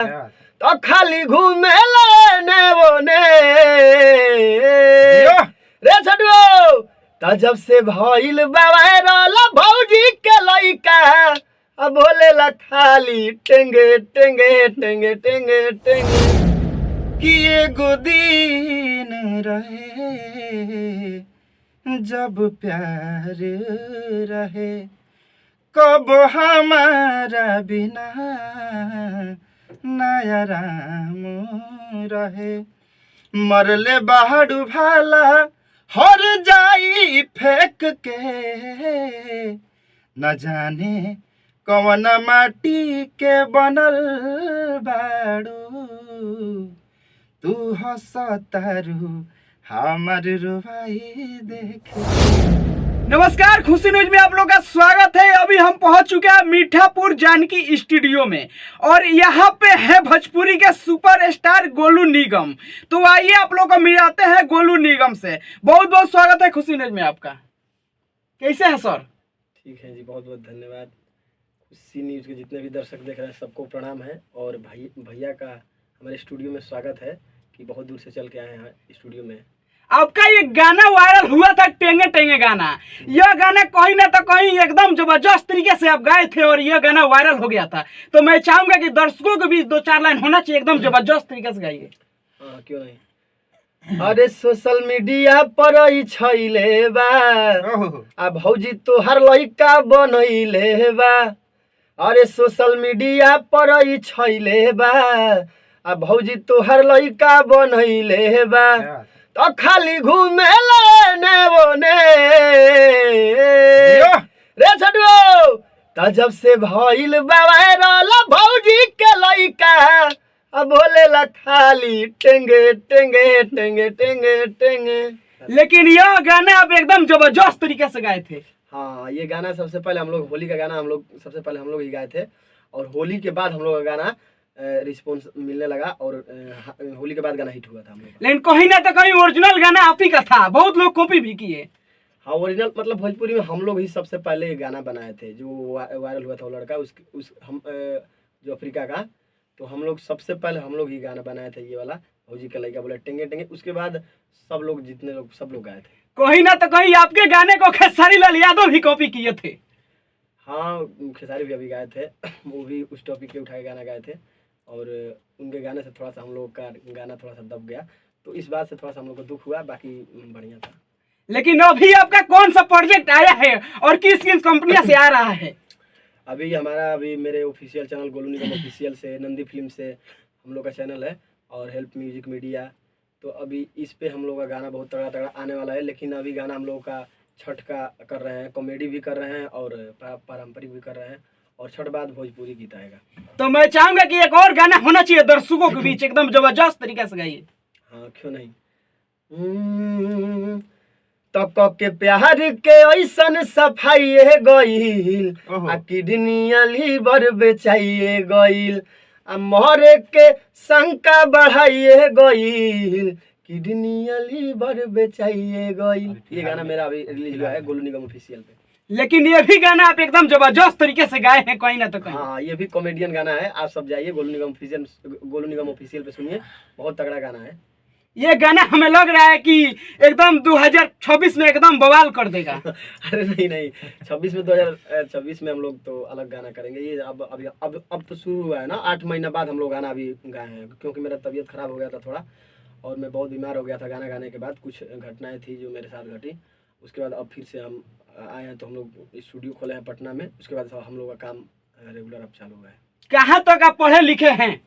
तो खाली घूमे लेने बोने रे छटुओ। तो जब से भइल वायरल भौजी के लइका अब बोले ला खाली टेंगे टेंगे टेंगे टेंगे टेंगे कि एगो दिन रहे जब प्यार रहे कब हमारा बिना नया राम रहे मरले बाहडू भाला हर जाई फेंक के न जाने कौन माटी के बनल बाड़ू तू हंसतारू हमार रुवाई देखे। नमस्कार, खुशी न्यूज में आप लोग का स्वागत है। अभी हम पहुंच चुके हैं मीठापुर जानकी स्टूडियो में और यहाँ पे है भोजपुरी के सुपरस्टार गोलू निगम। तो आइए आप लोग को मिलाते हैं गोलू निगम से। बहुत बहुत स्वागत है खुशी न्यूज में आपका। कैसे हैं सर? ठीक है जी, बहुत बहुत धन्यवाद। खुशी न्यूज के जितने भी दर्शक देख रहे हैं सबको प्रणाम है और भैया का हमारे स्टूडियो में स्वागत है कि बहुत दूर से चल के आए हैं स्टूडियो में। आपका ये गाना वायरल हुआ था, टेंगे टेंगे गाना। यह गाना कहीं ना तो कहीं एकदम जबरदस्त तरीके से आप गाए थे और यह गाना वायरल हो गया था। तो मैं चाहूंगा कि दर्शकों को भी 2-4 लाइन होना चाहिए, एकदम जबरदस्त तरीके से गाइए। हाँ, क्यों नहीं। अरे सोशल मीडिया पर छैले बा आ भौजी तोहर लइका बनैले बा। अरे सोशल मीडिया पर छैले बा आ भौजी तोहर लइका बनैले बा। तो खाली घूमे लेने बोने रे छटुओ। तो जब से भइल वायरल भौजी के लइका अब बोले ला खाली टेंगे टेंगे टेंगे टेंगे टेंगे। लेकिन यह गाना आप एकदम जबरदस्त तरीके से गाए थे। हाँ, ये गाना सबसे पहले हम लोग होली का गाना सबसे पहले हम लोग ही गाए थे और होली के बाद हम लोग का गाना रिस्पॉन्स मिलने लगा और होली के बाद गाना हिट हुआ था हम लोग। लेकिन कहीं ना तो कहीं ओरिजिनल गाना आप ही का था, बहुत लोग कॉपी भी किए। हाँ, ओरिजिनल मतलब भोजपुरी में हम लोग ही सबसे पहले ये गाना बनाए थे जो वायरल हुआ था। वो लड़का जो अफ्रीका का, तो हम लोग सबसे पहले हम लोग ही गाना बनाए थे ये वाला भौजी का लइका बोले टेंगे टेंगे। उसके बाद सब लोग सब लोग गाए थे। कहीं ना तो कहीं आपके गाने को खेसारी लाल यादव भी कॉपी किए थे। हाँ, खेसारी भी अभी गाए थे, वो भी उस टॉपिक पे उठा के गाना गाए थे और उनके गाने से थोड़ा सा हम लोग का गाना थोड़ा सा दब गया, तो इस बात से थोड़ा सा हम लोग को दुख हुआ, बाकी बढ़िया था। लेकिन अभी आपका कौन सा प्रोजेक्ट आया है और किस किस कंपनियों से आ रहा है? अभी मेरे ऑफिशियल चैनल गोलू निगम ऑफिशियल से, नंदी फिल्म से हम लोग का चैनल है और हेल्प म्यूजिक मीडिया। तो अभी इस पे हम लोग का गाना बहुत तगड़ा तगड़ा आने वाला है। लेकिन अभी गाना हम लोग का छठ का कर रहे हैं, कॉमेडी भी कर रहे हैं और पारंपरिक भी कर रहे हैं और छठ बाद भोजपुरी गीत आएगा। तो मैं चाहूंगा कि एक और गाना होना चाहिए दर्शकों के बीच, एकदम जबरदस्त तरीके से गाइए। हाँ, क्यों नहीं। तक के प्यार के ऐसन सफाई गईल आ किडनिया लीवर बेचाइए गईल आ मरे के शंका बढ़ाइए गईल किडनिया लीवर बेचाइए गईल। ये गाना मेरा अभी रिलीज हुआ है गोलू निगम ऑफिशियल पे। लेकिन ये भी गाना आप एकदम जबरदस्त तरीके से गाए हैं कहीं ना तो कहीं। हाँ, ये भी कॉमेडियन गाना है। आप सब जाइए गोलू निगम ऑफिशियल पे सुनिए, बहुत तगड़ा गाना है। ये गाना हमें लग रहा है कि एकदम 2026 में एकदम बवाल कर देगा। अरे नहीं, 2026 में हम लोग तो अलग गाना करेंगे। ये अब तो शुरू हुआ है ना, 8 महीना बाद हम लोग गाना अभी गाए हैं, क्योंकि मेरा तबीयत खराब हो गया था थोड़ा और मैं बहुत बीमार हो गया था। गाना गाने के बाद कुछ घटनाएं थी जो मेरे साथ घटी, उसके बाद अब फिर से हम आए हैं। तो हम लोग स्टूडियो खोले हैं पटना में, उसके बाद हम लोग का काम रेगुलर अब चालू हुआ है। कहाँ तक आप पढ़े लिखे हैं?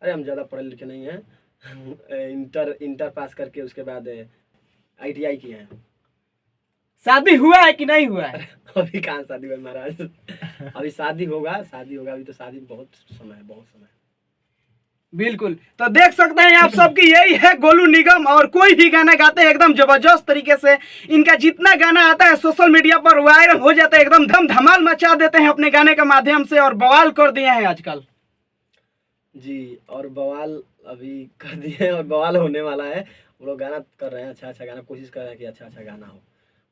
अरे हम ज़्यादा पढ़े लिखे नहीं हैं, इंटर पास करके उसके बाद ITI किए हैं। शादी हुआ है कि नहीं हुआ है? अभी कहाँ शादी हुआ महाराज, अभी शादी होगा अभी तो शादी बहुत समय है। बिल्कुल, तो देख सकते हैं आप सबकी यही है गोलू निगम, और कोई भी गाना गाते हैं एकदम जबरदस्त तरीके से। इनका जितना गाना आता है सोशल मीडिया पर वायरल हो जाता है, एकदम धम धमाल मचा देते हैं अपने गाने के माध्यम से और बवाल कर दिए हैं आजकल जी। और बवाल अभी कर दिए और बवाल होने वाला है। हम लोग गाना कर रहे हैं, अच्छा गाना कोशिश कर रहे हैं कि अच्छा गाना हो।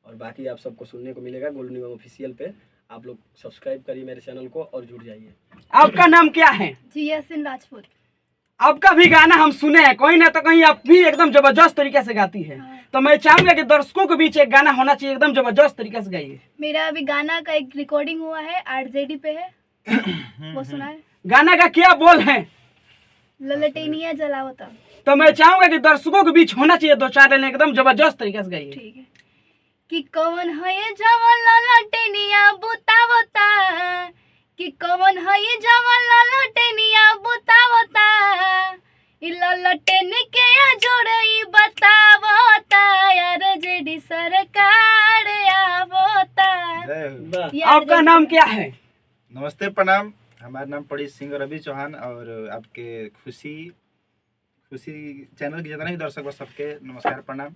और बाकी आप सबको सुनने को मिलेगा गोलू निगम ऑफिशियल पे। आप लोग सब्सक्राइब करिए मेरे चैनल को और जुड़ जाइए। आपका नाम क्या है? जिया सिंह राजपूत। आपका भी गाना हम सुने हैं, कहीं ना तो कहीं आप भी एकदम जबरदस्त तरीके से गाती है। हाँ। तो मैं चाहूंगा कि दर्शकों के बीच एक गाना होना चाहिए, एकदम जबरदस्त तरीके से गाइए। मेरा अभी गाना का एक रिकॉर्डिंग हुआ है, RJD पे है, वो सुना है। गाना का क्या बोल है? ललटेनिया जलावता। तो मैं चाहूंगा कि दर्शकों के बीच होना चाहिए 2-4 लाइन, एकदम जबरदस्त तरीके से गाइए। ठीक है। कि कौन है ये जवन ललटेनिया बुतावता, कि कौन है ये जवन ललटेनिया बुतावता, इ ललटेन के जोड़ई बतावता, RJD सरकार आवता। वाह। आपका नाम क्या है? नमस्ते प्रणाम। हमारा नाम पड़ी सिंह रवि चौहान और आपके खुशी चैनल के जितना भी दर्शक बस सबके नमस्कार प्रणाम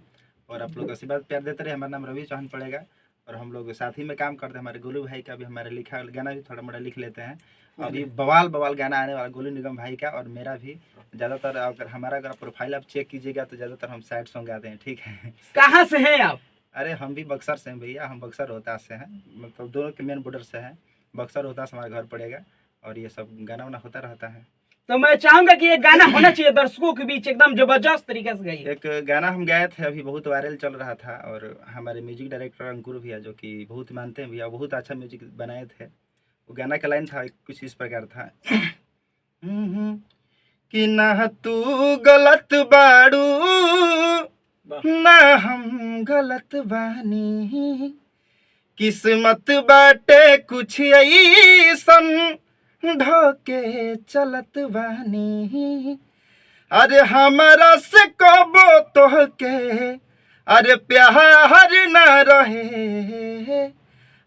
और आप लोग आशीर्वाद प्यार देते रहे। हमारा नाम रवि चौहान पड़ेगा और हम लोग साथ ही में काम करते हैं। हमारे गोलू भाई का भी हमारे लिखा गाना भी थोड़ा मोड़ा लिख लेते हैं। अभी बवाल गाना आने वाला गोलू निगम भाई का और मेरा भी। ज़्यादातर अगर प्रोफाइल आप चेक कीजिएगा तो ज़्यादातर हम सैड सॉन्ग गाते हैं। ठीक है। कहाँ से हैं आप? अरे हम भी बक्सर से हैं भैया, हम बक्सर रोहतास से हैं, मतलब दोनों के मेन बॉर्डर से हैं। बक्सर रोहतास हमारा घर पड़ेगा और ये सब गाना वाना होता रहता है। तो मैं चाहूंगा कि एक गाना होना चाहिए दर्शकों के बीच, एकदम जबरदस्त तरीके से गाइए। एक गाना हम गाए थे, अभी बहुत वायरल चल रहा था और हमारे म्यूजिक डायरेक्टर अंकुर भैया जो कि बहुत मानते हैं भैया, बहुत अच्छा म्यूजिक बनाए थे। वो गाना का लाइन था कुछ इस प्रकार था कि ना तू गलत बाड़ू ना हम गलत बानी, किस्मत बाटे कुछ ऐसन ढोके चलत बानी, अरे हमारा से कबो तोहके अरे प्यार न रहे,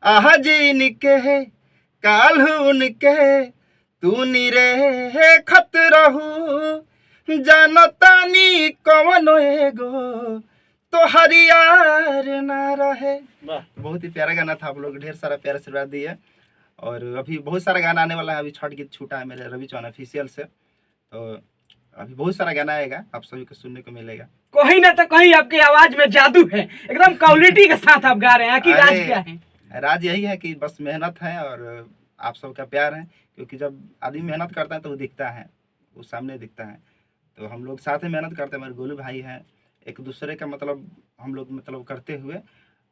आज इनके काल उनके तू निरे खत रहू, जानतानी कौन एगो तो हरियार ना रहे। बहुत ही प्यारा गाना था, आप लोग ढेर सारा प्यारा आशीर्वाद दिए और अभी बहुत सारा गाना आने वाला है। अभी छठ गीत छूटा है मेरे रवि चौहान ऑफिशियल से, तो अभी बहुत सारा गाना आएगा, आप सभी को सुनने को मिलेगा। कहीं ना तो कहीं आपकी आवाज में जादू है, एकदम क्वालिटी के साथ आप गा रहे हैं। कि राज क्या है? राज यही है कि बस मेहनत है और आप सबका प्यार है, क्योंकि जब आदमी मेहनत करता है तो वो दिखता है, वो सामने दिखता है। तो हम लोग साथ में मेहनत करते हैं, मेरे गोलू भाई हैं, एक दूसरे का मतलब हम लोग मतलब करते हुए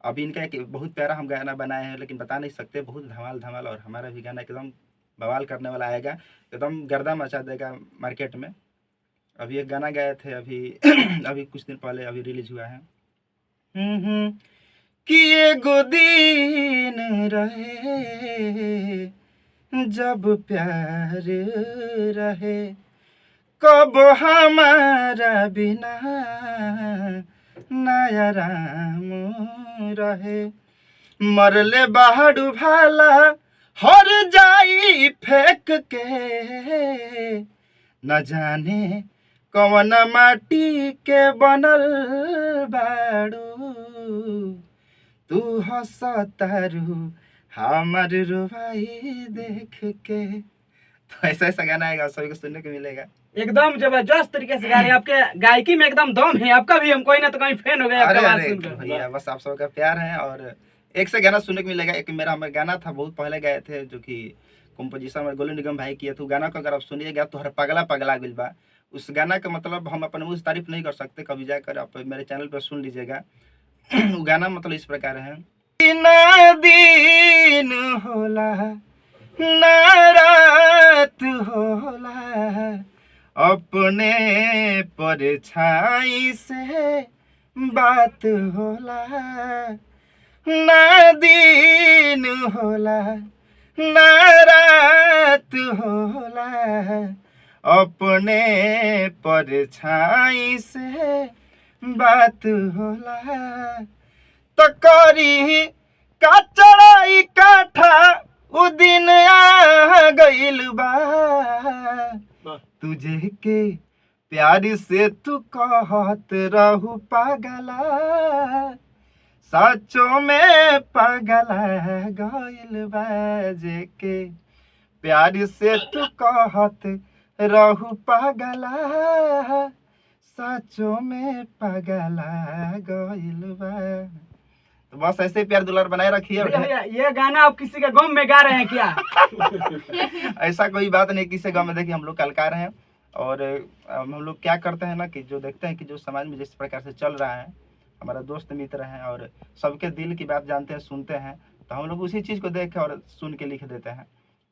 अभी इनका एक बहुत प्यारा हम गाना बनाए हैं, लेकिन बता नहीं सकते, बहुत धमाल और हमारा भी गाना एकदम बवाल करने वाला आएगा, एकदम गर्दा मचा देगा मार्केट में। अभी एक गाना गाए थे अभी अभी कुछ दिन पहले अभी रिलीज हुआ है कि एगो दिन रहे जब प्यार रहे, कब हमारा बिना नया राम रहे, मरले बाहडू भाला हर जाई फेंक के, न जाने कौन माटी के बनल बाड़ू, तू हंसतारू हमार रुबाई देख के। तो ऐसा गाना आएगा, सभी को सुनने को मिलेगा। एकदम जबरदस्त तरीके से गा रहे हैं, आपके गायकी में एकदम दम है, आपका भी हम कोई ना तो कहीं फैन हो गए आपका आवाज सुनकर। भैया बस आप सबका प्यार है और एक से गाना सुनने को मिलेगा। एक मेरा हमारा गाना था बहुत पहले गए थे, जो कि कंपोजिशन हमारे गोलू निगम भाई किया, तो गाना को अगर आप सुनिएगा तो हर पगला पगला गुल बा। उस गाना का मतलब हम अपने मुँह से तारीफ नहीं कर सकते, कभी जाकर आप मेरे चैनल पर सुन लीजिएगा। वो गाना मतलब इस प्रकार है, ना दिन होला ना रात होला, अपने परछाई से बात होला, ना दिन होला ना रात होला, अपने परछाई से बात होला, तो करी का चढ़ाई काठा उ दिन आ गइल बा, तुझे के प्यार से तू कहत रहू पागला, सचो में पागला गइल बा, जे के प्यार से तू कहत रहू पागला, सचो में पागला गइल बा। तो बस ऐसे ही प्यार दुलार बनाए रखिए। भैया ये गाना आप किसी के गम में गा रहे हैं क्या? ऐसा कोई बात नहीं, किसी गाँव में देखिए हम लोग कलाकार हैं और हम लोग क्या करते हैं ना कि जो देखते हैं कि जो समाज में जिस प्रकार से चल रहा है, हमारा दोस्त मित्र हैं और सबके दिल की बात जानते हैं, सुनते हैं, तो हम लोग उसी चीज़ को देख के और सुन के लिख देते हैं।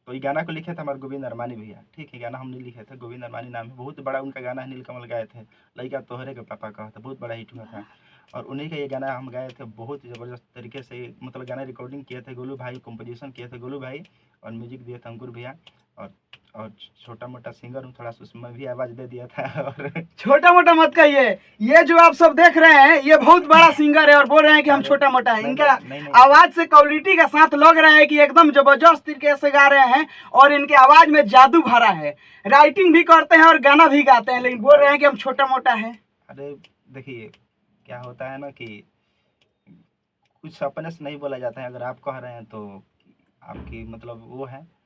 तो ये गाना को लिखे थे हमारे गोविंद अरमानी भैया, ठीक है, गाना हम नहीं लिखे थे, गोविंद अरमानी नाम है, बहुत बड़ा उनका गाना है, नीलकमल गाए थे, लड़का तोहरे के पापा का था, बहुत बड़ा हिट हुआ था और उन्हीं का ये गाना हम गाए थे, बहुत ज़बरदस्त तरीके से, मतलब गाना रिकॉर्डिंग किए थे गोलू भाई, कंपोजिशन किए थे गोलू भाई और म्यूजिक दिए थे अंकुर भैया और छोटा मोटा सिंगर हूँ थोड़ा सा, उसमें भी आवाज़ दे दिया था। और छोटा मोटा मत कहिए, ये जो आप सब देख रहे हैं ये बहुत बड़ा सिंगर है और बोल रहे हैं कि हम छोटा मोटा है। इनका आवाज से क्वालिटी का साथ लग रहा है कि एकदम जबरदस्त तरीके से गा रहे हैं और इनके आवाज में जादू भरा है। राइटिंग भी करते हैं और गाना भी गाते हैं, लेकिन बोल रहे हैं कि हम छोटा मोटा है। अरे देखिए क्या होता है ना कि कुछ अपने से नहीं बोला जाता है, अगर आप कह रहे हैं तो आपकी मतलब वो है।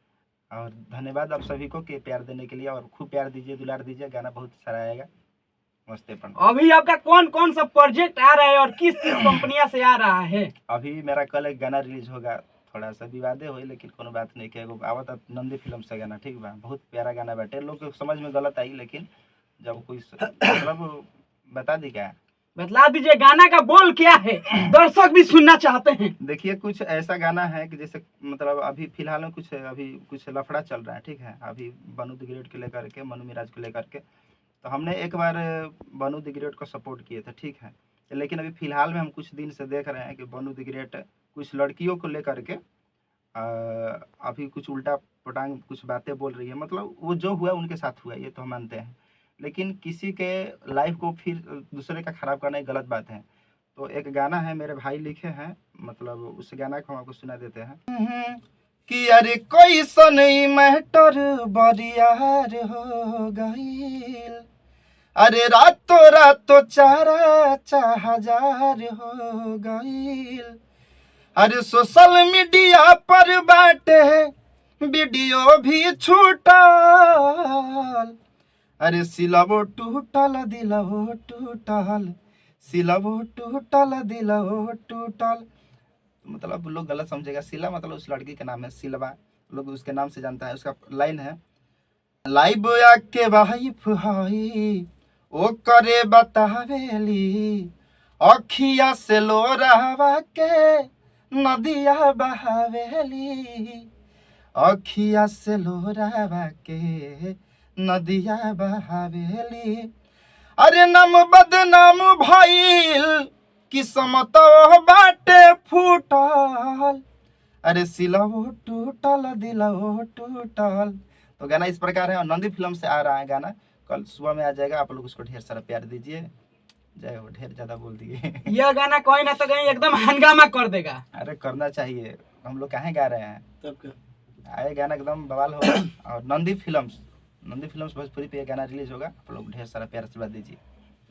और धन्यवाद आप सभी को कि प्यार देने के लिए, और खूब प्यार दीजिए, दुलार दीजिए, गाना बहुत सारा आएगा। नमस्ते पंडित। अभी आपका कौन कौन सा प्रोजेक्ट आ रहा है और किस किस कंपनियां से आ रहा है? अभी मेरा कल एक गाना रिलीज होगा, थोड़ा सा विवादे हुई लेकिन कोनो बात नहीं, कि एगो आवत नंदी फिल्म से गाना, ठीक बा, बहुत प्यारा गाना बैठे, लोग को समझ में गलत आई, लेकिन जब कोई मतलब बता दी क्या, बतला दीजिए गाना का बोल क्या है, दर्शक भी सुनना चाहते हैं। देखिए कुछ ऐसा गाना है कि जैसे मतलब अभी फिलहाल में कुछ लफड़ा चल रहा है, ठीक है, अभी बनू द ग्रेट को लेकर के, मनु मिराज को लेकर के, तो हमने एक बार बनू द ग्रेट को सपोर्ट किए थे, ठीक है, लेकिन अभी फिलहाल में हम कुछ दिन से देख रहे हैं कि बनू द ग्रेट कुछ लड़कियों को लेकर के अभी कुछ उल्टा पटांग कुछ बातें बोल रही है, मतलब वो जो हुआ उनके साथ हुआ, ये तो हम मानते हैं, लेकिन किसी के लाइफ को फिर दूसरे का खराब करना एक गलत बात है। तो एक गाना है मेरे भाई लिखे हैं, मतलब उस गाना को हम आपको सुना देते हैं कि अरे कोई सनई मैटर बरियार हो गईल, अरे रातों रातों 4,000 हो गईल, अरे सोशल मीडिया पर बाटे वीडियो भी छूटल, अरे सिलवो टूटल दिलवो टूटल, सिलवो टूटल दिलवो टूटल। मतलब लोग गलत समझेगा, सिला मतलब उस लड़की का नाम है, सिलवा लोग उसके नाम से जानता है। उसका लाइन है, लाइव आके वाइफ हाई ओ करे बतावेली, अखिया से लोरावा के नदिया बहावेली, अखिया से लोरावा के नदिया बहावेली, अरे नाम बदनाम भइल किस्मत बाटे फूटल, अरे सिलवो टूटल दिलवो टूटल। तो गाना इस प्रकार है और नंदी फिल्म से आ रहा है गाना, कल सुबह में आ जाएगा, आप लोग उसको ढेर सारा प्यार दीजिए। जय हो, ढेर ज्यादा बोल दिए। यह गाना कोई ना तो कहीं एकदम हंगामा कर देगा। अरे करना चाहिए, हम लोग काहे गा रहे हैं, तब क्या आए गाना एकदम बवाल होगा। और नंदी फिल्म्स भोजपुरी पे ये गाना रिलीज होगा, आप लोग ढेर सारा प्यार आशीर्वाद दीजिए।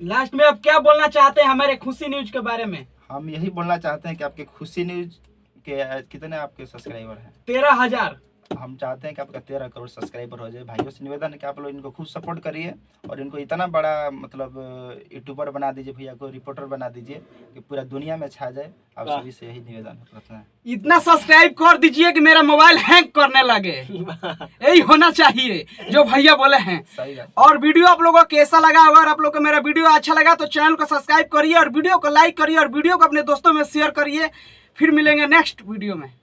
लास्ट में आप क्या बोलना चाहते हैं हमारे खुशी न्यूज के बारे में? हम यही बोलना चाहते हैं कि आपके खुशी न्यूज के कितने आपके सब्सक्राइबर हैं? 13,000। हम चाहते हैं कि आपका 13 करोड़ सब्सक्राइबर हो जाए। भाइयों से निवेदन है कि आप लोग इनको खूब सपोर्ट करिए और इनको इतना बड़ा मतलब यूट्यूबर बना दीजिए, भैया को रिपोर्टर बना दीजिए कि पूरा दुनिया में छा जाए। आप सभी से यही निवेदन है। इतना सब्सक्राइब कर दीजिए कि मेरा मोबाइल हैंग करने लगे, यही होना चाहिए जो भैया बोले हैं। सही बात। और वीडियो आप लोगों को कैसा लगा? अगर आप लोग को मेरा वीडियो अच्छा लगा तो चैनल को सब्सक्राइब करिए और वीडियो को लाइक करिए और वीडियो को अपने दोस्तों में शेयर करिए। फिर मिलेंगे नेक्स्ट वीडियो में।